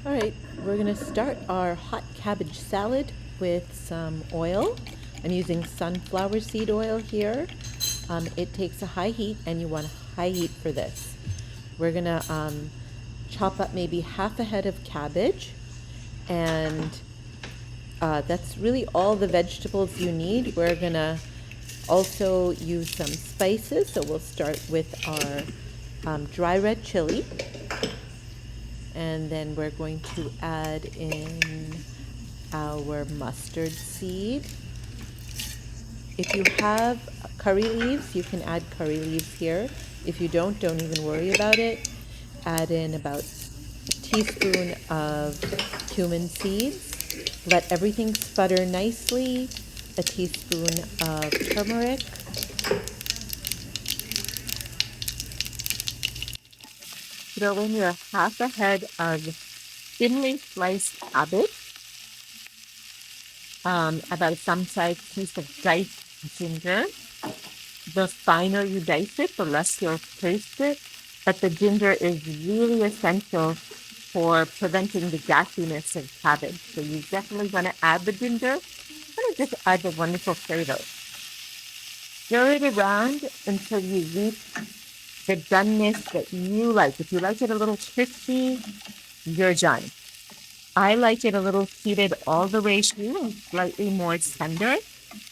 All right, we're gonna start our hot cabbage salad with some oil. I'm using sunflower seed oil here. It takes a high heat, and you want a high heat for this. We're gonna chop up maybe half a head of cabbage, and that's really all the vegetables you need. We're gonna also use some spices, so we'll start with our dry red chili. And then we're going to add in our mustard seed. If you have curry leaves, you can add curry leaves here. If you don't even worry about it. Add in about a teaspoon of cumin seeds. Let everything sputter nicely. A teaspoon of turmeric. Throw in your half a head of thinly sliced cabbage, about a thumb-sized piece of diced ginger. The finer you dice it, the less you'll taste it. But the ginger is really essential for preventing the gassiness of cabbage. So you definitely want to add the ginger, and it just adds a wonderful flavor. Stir it around until you reach the doneness that you like. If you like it a little crispy, you're done. I like it a little heated all the way through and slightly more tender.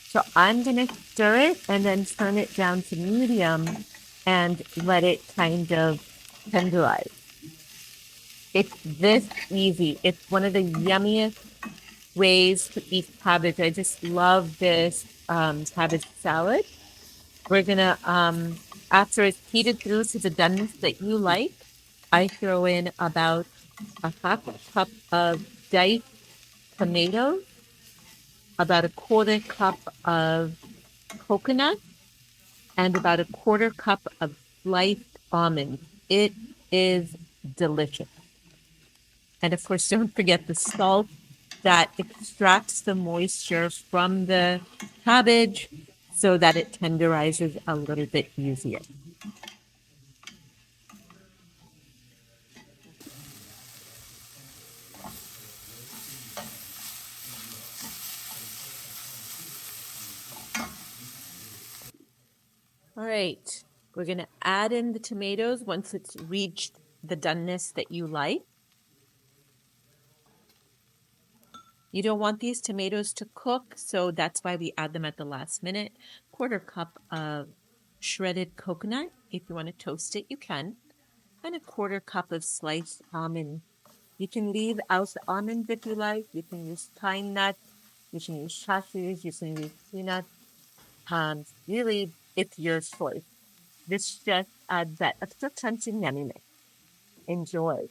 So I'm going to stir it and then turn it down to medium and let it kind of tenderize. It's this easy. It's one of the yummiest ways to eat cabbage. I just love this cabbage salad. We're going to, after it's heated through to the doneness that you like, I throw in about a half a cup of diced tomatoes, about a quarter cup of coconut, and about a quarter cup of sliced almonds. It is delicious. And of course, don't forget the salt that extracts the moisture from the cabbage so that it tenderizes a little bit easier. All right, we're going to add in the tomatoes once it's reached the doneness that you like. You don't want these tomatoes to cook, so that's why we add them at the last minute. Quarter cup of shredded coconut. If you want to toast it, you can. And a quarter cup of sliced almond. You can leave out the almonds if you like. You can use pine nuts. You can use cashews. You can use peanuts. Really, it's your choice. This just adds that extra crunch and yumminess. Enjoy.